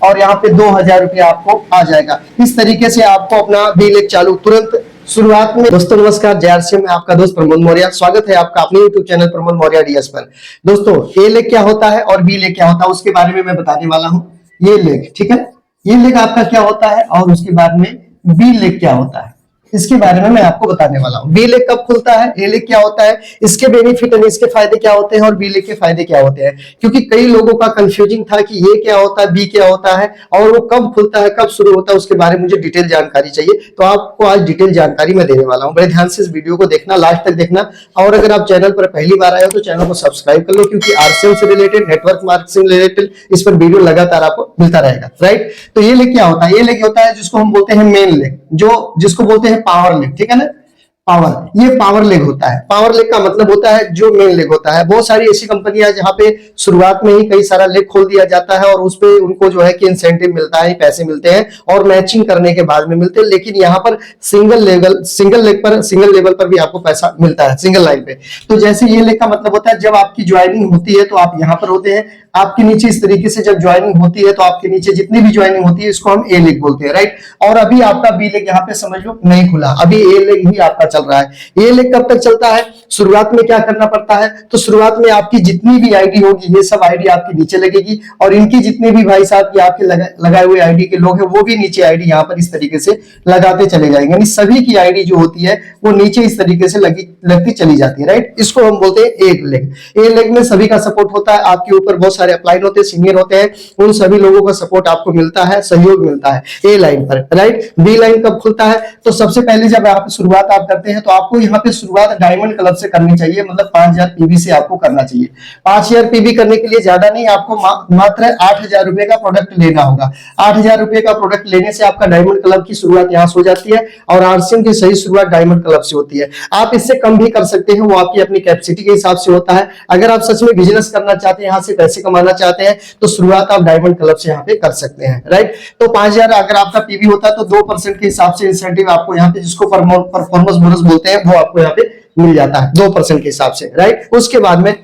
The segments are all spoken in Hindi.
और यहाँ पे 2000 रुपया आपको आ जाएगा। इस तरीके से आपको अपना बी लेग चालू तुरंत शुरुआत में। दोस्तों नमस्कार, JRC में आपका दोस्त प्रमोद मौर्य, स्वागत है आपका अपने YouTube channel Pramod Maurya DS पर। दोस्तों ए लेग क्या होता है और बी लेग क्या होता है उसके बारे में मैं बताने वाला हूं। ये लेग, ठीक है, ये लेग आपका क्या होता है और उसके बाद में बी लेग क्या होता है इसके बारे में मैं आपको बताने वाला हूं। बी लेग कब खुलता है, ए लेग क्या होता है, इसके बेनिफिट और इसके फायदे क्या होते हैं और बी लेग के फायदे क्या होते हैं, क्योंकि कई लोगों का कंफ्यूजिंग था कि ये क्या होता है, बी क्या होता है और वो कब खुलता है, कब शुरू होता है, उसके बारे में मुझे डिटेल जानकारी चाहिए। तो आपको आज डिटेल जानकारी मैं देने वाला हूं। बड़े ध्यान से इस वीडियो को देखना, लास्ट तक देखना। और अगर आप चैनल पर पहली बार आए हो तो चैनल को सब्सक्राइब कर लो, क्योंकि RCM से रिलेटेड, नेटवर्क मार्केटिंग से रिलेटेड इस पर वीडियो लगातार आपको मिलता रहेगा, राइट। तो ये लेग क्या होता है, ये लेग होता है जिसको हम बोलते हैं मेन लेग, जिसको बोलते हैं पावर लेग, ठीक है ना। पावर, ये पावर लेग होता है। पावर लेग का मतलब होता है जो मेन लेग होता है। बहुत सारी ऐसी कंपनियां जहां पे शुरुआत में ही कई सारा लेग खोल दिया जाता है और उस पे उनको जो है कि इंसेंटिव मिलता है, पैसे मिलते हैं और मैचिंग करने के बाद में मिलते हैं। लेकिन यहाँ पर सिंगल लेवल पर भी आपको पैसा मिलता है, सिंगल लाइन पे। तो जैसे ये लेग का मतलब होता है जब आपकी ज्वाइनिंग होती है तो आप यहाँ पर होते हैं, आपके नीचे इस तरीके से जब ज्वाइनिंग होती है तो आपके नीचे जितनी भी ज्वाइनिंग होती है इसको हम ए लेग बोलते हैं, राइट। और अभी आपका बी लेग यहाँ पे समझ लो नहीं खुला, अभी ए लेग ही आपका चल रहा है। ए लेग कब तक चलता है, शुरुआत में क्या करना पड़ता है, तो शुरुआत में आपकी जितनी भी आईडी होगी ये सब आईडी आपकी नीचे लगेगी और इनकी जितने भी भाई साहब की आपके लगाए हुए आईडी के लोग हैं वो भी नीचे आईडी यहाँ पर इस तरीके से लगाते चले जाएंगे, यानी सभी की आईडी जो होती है वो नीचे इस तरीके से लगती चली जाती है, राइट। इसको हम बोलते हैं ए लेग। ए लेग में सभी का सपोर्ट होता है, आपके ऊपर बहुत सारे अपलाइन होते हैं, सीनियर होते हैं, उन सभी लोगों का सपोर्ट आपको मिलता है, सहयोग मिलता है ए लाइन पर, राइट। बी लाइन कब खुलता है, तो सबसे पहले जब आप शुरुआत आप करते हैं तो आपको यहाँ पे शुरुआत डायमंड क्लब से करनी चाहिए, मतलब 5000 पीवी से आपको करना चाहिए। 5000 पीवी करने के लिए ज्यादा नहीं, आपको मात्र 8000 रुपए का प्रोडक्ट लेना होगा। 8000 रुपए का प्रोडक्ट लेने से आपका डायमंड क्लब की शुरुआत यहाँ से हो जाती है और RCM की सही शुरुआत डायमंड क्लब से होती है। आप इससे कम भी कर सकते हैं, वो आपकी अपनी कैपेसिटी के हिसाब से होता है। अगर आप सच में बिजनेस करना चाहते हैं, यहाँ से पैसे कमाना चाहते हैं तो शुरुआत आप डायमंड क्लब से यहाँ पे कर सकते हैं, राइट। तो 5000 अगर आपका पीवी होता है तो 2% के हिसाब से इंसेंटिव आपको यहाँ पे, जिसको परफॉर्मेंस बोनस बोलते हैं, वो आपको यहाँ पे मिल जाता है 2% के हिसाब से, राइट। उसके बाद में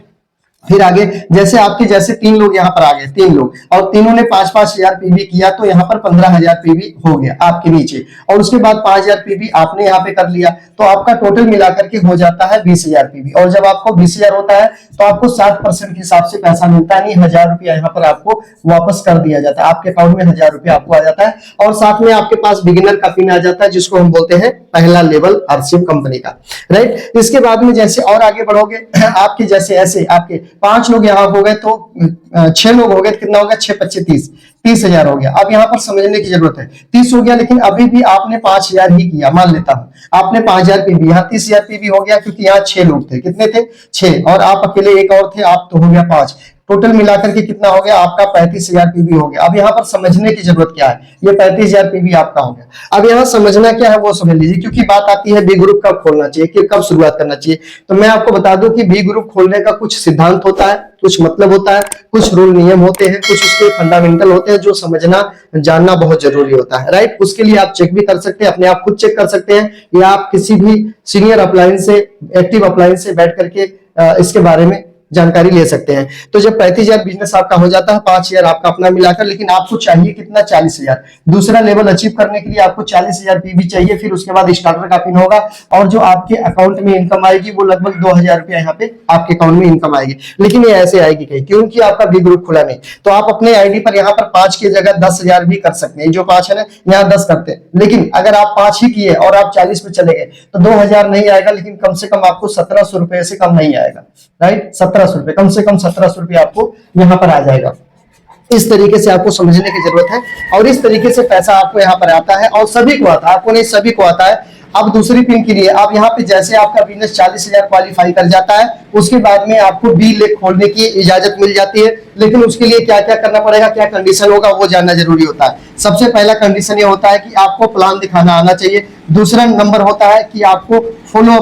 फिर आगे जैसे आपके जैसे 3 लोग यहाँ पर आ गए, 3 लोग, और तीनों ने 5-5 हजार पीवी किया तो यहाँ पर 15,000 पीवी हो गया आपके नीचे। और उसके बाद 5,000 पीवी आपने यहाँ पे कर लिया तो आपका टोटल मिलाकर के हो जाता है 20,000 पीवी। और जब आपको 20,000 होता है तो आपको 7% के हिसाब से पैसा मिलता है, नहीं 1000 रुपया यहाँ पर आपको वापस कर दिया जाता है, आपके अकाउंट में 1000 रुपया आपको आ जाता है। और साथ में आपके पास बिगिनर का पिन आ जाता है, जिसको हम बोलते हैं पहला लेवल RCM कंपनी का, राइट। इसके बाद में जैसे और आगे बढ़ोगे, आपके जैसे ऐसे आपके 5 लोग यहाँ हो गए तो 6 लोग हो गए, कितना हो गया, 6-5-30, 30,000 हो गया। अब यहाँ पर समझने की जरूरत है, 30 हो गया लेकिन अभी भी आपने 5000 ही किया, मान लेता हूं आपने 5000 पीवी, यहाँ 30,000 पीवी हो गया क्योंकि यहाँ 6 लोग थे, कितने थे, 6, और आप अकेले एक और थे, आप तो हो गया 5, टोटल मिलाकर के कितना हो गया आपका 35,000 पीवी हो गया। अब यहाँ पर समझने की जरूरत क्या है, ये 35,000 पीवी आपका हो गया। अब यहाँ समझना क्या है वो समझ लीजिए, क्योंकि बात आती है बी ग्रुप कब खोलना चाहिए, कि कब शुरुआत करना चाहिए। तो मैं आपको बता दूं कि बी ग्रुप खोलने का कुछ सिद्धांत होता है, कुछ मतलब होता है, कुछ रूल नियम होते हैं, कुछ उसके फंडामेंटल होते हैं जो समझना जानना बहुत जरूरी होता है, राइट। उसके लिए आप चेक भी कर सकते हैं, अपने आप खुद चेक कर सकते हैं, या आप किसी भी सीनियर अपलाइन से, एक्टिव अपलाइन से बैठ करके इसके बारे में जानकारी ले सकते हैं। तो जब 35,000 बिजनेस आपका हो जाता है, 5,000 आपका अपना मिलाकर, लेकिन आपको चाहिए कितना, 40,000। दूसरा लेवल अचीव करने के लिए आपको 40,000 पीवी चाहिए। फिर उसके बाद स्टार्टर का पिन होगा और जो आपके अकाउंट में इनकम आएगी वो लगभग 2,000 रुपया यहाँ पे आपके अकाउंट में इनकम आएगी। लेकिन ये ऐसे आएगी कहीं, क्योंकि आपका बी ग्रुप खुला नहीं। तो आप अपने आईडी पर यहाँ पर 5 की जगह 10,000 भी कर सकते हैं, जो 5 है ना, यहाँ 10 करते हैं। लेकिन अगर आप 5 ही किए और आप 40 पे चले गए तो 2,000 नहीं आएगा, लेकिन कम से कम आपको 1700 रुपए से कम नहीं आएगा, राइट। 1700 रुपए, कम से कम 1700 रुपए आपको यहाँ पर आ जाएगा। इस तरीके से आपको समझने की जरूरत है और इस तरीके से पैसा आपको यहाँ पर आता है, और सभी को आता है, आपको नहीं सभी को आता है। अब दूसरी पिन के लिए आप यहाँ पे जैसे आपका बिजनेस 40,000 क्वालिफाई कर जाता है, उसके बाद में आपको बी लेग खोलने की इजाजत मिल जाती है। लेकिन उसके लिए क्या क्या करना पड़ेगा, क्या कंडीशन होगा, वो जानना जरूरी होता है। सबसे पहला कंडीशन ये होता है कि आपको प्लान दिखाना आना चाहिए। दूसरा नंबर होता है कि आपको फॉलो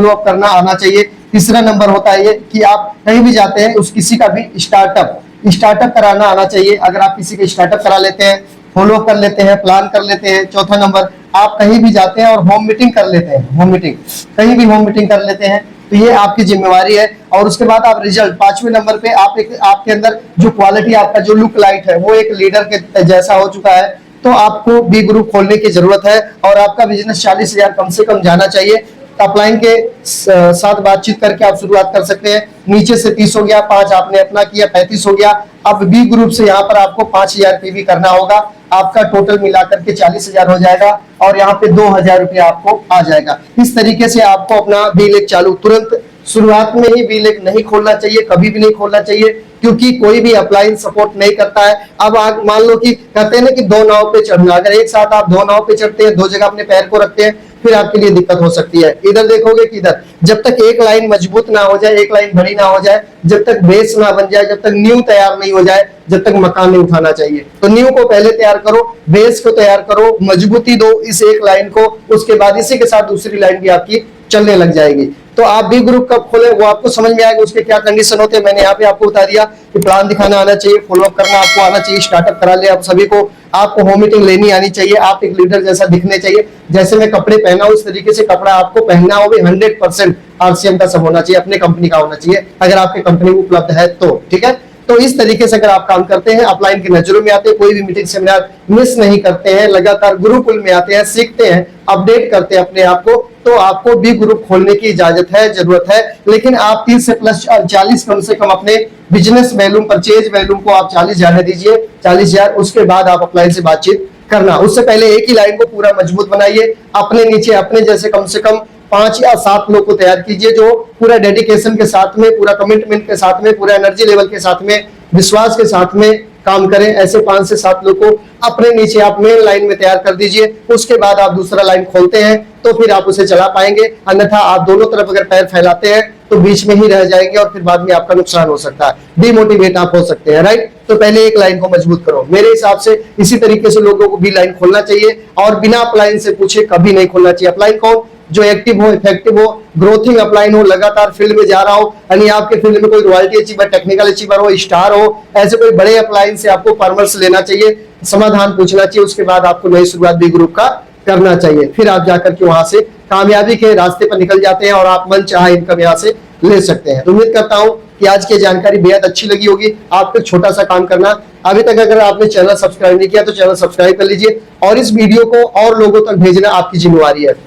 अप करना आना चाहिए। तीसरा नंबर होता है ये कि आप कहीं भी जाते हैं उस किसी का भी स्टार्टअप कराना आना चाहिए। अगर आप किसी का स्टार्टअप करा लेते हैं, फॉलो कर लेते हैं, प्लान कर लेते हैं। चौथा नंबर, आप कहीं भी जाते हैं और होम मीटिंग कर लेते हैं, कहीं भी होम मीटिंग कर लेते हैं, तो ये आपकी जिम्मेवारी है। और उसके बाद आप रिजल्ट 5वें नंबर पे आपके अंदर जो क्वालिटी, आपका जो लुक लाइट है वो एक लीडर के जैसा हो चुका है, तो आपको बी ग्रुप खोलने की जरूरत है और आपका बिजनेस 40,000 कम से कम जाना चाहिए। अपलाइन के साथ बातचीत करके आप शुरुआत कर सकते हैं। नीचे से 30 हो गया, 5 आपने अपना किया, 35 हो गया। अब बी ग्रुप से यहाँ पर आपको 5,000 पीवी करना होगा, आपका टोटल मिलाकर के 40,000 हो जाएगा और यहाँ पे 2,000 रुपया आपको आ जाएगा। इस तरीके से आपको अपना बी लेक चालू तुरंत शुरुआत में ही बी लेक नहीं खोलना चाहिए, कभी भी नहीं खोलना चाहिए, क्योंकि कोई भी अपलाइन सपोर्ट नहीं करता है। अब आप मान लो कि कहते हैं ना कि दो नाव पे चढ़ना, अगर एक साथ आप दो नाव पे चढ़ते हैं, दो जगह अपने पैर को रखते हैं, फिर आपके लिए दिक्कत हो सकती है। इधर देखोगे कि इधर, जब तक एक लाइन मजबूत ना हो जाए, एक लाइन बड़ी ना हो जाए, जब तक बेस ना बन जाए, जब तक नींव तैयार नहीं हो जाए, जब तक मकान नहीं उठाना चाहिए। तो नींव को पहले तैयार करो, बेस को तैयार करो, मजबूती दो इस एक लाइन को, उसके बाद इसी के साथ दूसरी लाइन भी आपकी चलने लग जाएगी। तो आप बी ग्रुप कब खोले वो आपको समझ में आएगा, उसके क्या कंडीशन होते हैं मैंने यहाँ पे आपको बता दिया कि प्लान दिखाना आना चाहिए, फॉलोअप करना आपको आना चाहिए, स्टार्टअप करा ले आप सभी को, आपको होम मीटिंग लेनी आनी चाहिए, आप एक लीडर जैसा दिखने चाहिए। जैसे मैं कपड़े पहना हूं उस तरीके से कपड़ा आपको पहनना हो, भी 100% आरसीएम का सब होना चाहिए, अपने कंपनी का होना चाहिए, अगर आपके कंपनी में उपलब्ध है तो। ठीक है, तो इस तरीके से अगर आप काम करते हैं, अपलाइन की नजरों में आते हैं, कोई भी मीटिंग सेमिनार मिस नहीं करते हैं, लगातार गुरुकुल में आते हैं, सीखते हैं, अपडेट करते हैं अपने आप को, तो आपको भी ग्रुप खोलने की इजाजत है, जरूरत है। लेकिन आप 30 से प्लस 40 कम से कम अपने बिजनेस वैल्यूम, परचेज वैल्यूम को आप 40 जाने दीजिए, 40,000, उसके बाद आप अपलाइन से बातचीत करना। उससे पहले एक ही लाइन को पूरा मजबूत बनाइए, अपने नीचे अपने जैसे कम से कम 5 या 7 लोग को तैयार कीजिए, जो पूरा डेडिकेशन के साथ में, पूरा कमिटमेंट के साथ में, पूरा एनर्जी लेवल के साथ में, विश्वास के साथ में काम करें। ऐसे 5 से 7 लोग को अपने नीचे आप मेन लाइन में तैयार कर दीजिए, उसके बाद आप दूसरा लाइन खोलते हैं तो फिर आप उसे चला पाएंगे। अन्यथा आप दोनों तरफ अगर पैर फैलाते हैं तो बीच में ही रह जाएंगे और फिर बाद में आपका नुकसान हो सकता है, डिमोटिवेट आप हो सकते हैं। राइट, तो पहले एक लाइन को मजबूत करो। मेरे हिसाब से इसी तरीके से लोगों को भी लाइन खोलना चाहिए और बिना अपलाइन से पूछे कभी नहीं खोलना चाहिए। अपलाइन कौन? जो एक्टिव हो, इफेक्टिव हो, ग्रोथिंग अपलाइन हो, लगातार फील्ड में जा रहा हो, यानी आपके फील्ड में कोई रॉयल्टी अचीवर, टेक्निकल अचीवर हो, स्टार हो, ऐसे कोई बड़े अपलाइन से आपको परामर्श लेना चाहिए, समाधान पूछना चाहिए, उसके बाद आपको नई शुरुआत बी ग्रुप का करना चाहिए। फिर आप जाकर के वहां से कामयाबी के रास्ते पर निकल जाते हैं और आप मन चाहे इनकम यहाँ से ले सकते हैं। तो उम्मीद करता हूं कि आज की जानकारी बेहद अच्छी लगी होगी। आपको छोटा सा काम करना, अभी तक अगर आपने चैनल सब्सक्राइब नहीं किया तो चैनल सब्सक्राइब कर लीजिए और इस वीडियो को और लोगों तक भेजना आपकी जिम्मेवारी है।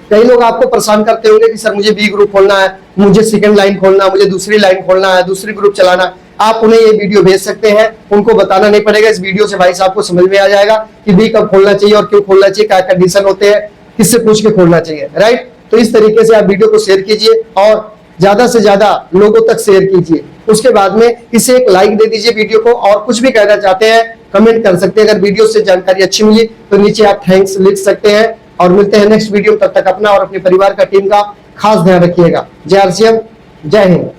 कई लोग आपको परेशान करते होंगे कि सर मुझे बी ग्रुप खोलना है, मुझे सेकंड लाइन खोलना, मुझे दूसरी लाइन खोलना है, दूसरी ग्रुप चलाना। आप उन्हें ये वीडियो भेज सकते हैं, उनको बताना नहीं पड़ेगा। इस वीडियो से भाई साहब को समझ में आ जाएगा कि बी कब खोलना चाहिए और क्यों खोलना चाहिए, क्या कंडीशन होते हैं, किससे पूछ के खोलना चाहिए। राइट, तो इस तरीके से आप वीडियो को शेयर कीजिए और ज्यादा से ज्यादा लोगों तक शेयर कीजिए। उसके बाद में इसे एक लाइक दे दीजिए वीडियो को, और कुछ भी कहना चाहते हैं कमेंट कर सकते हैं। अगर वीडियो से जानकारी अच्छी मिली तो नीचे आप थैंक्स लिख सकते हैं। और मिलते हैं नेक्स्ट वीडियो, तब तक अपना और अपने परिवार का, टीम का खास ध्यान रखिएगा। जय आरसीएम, जय हिंद।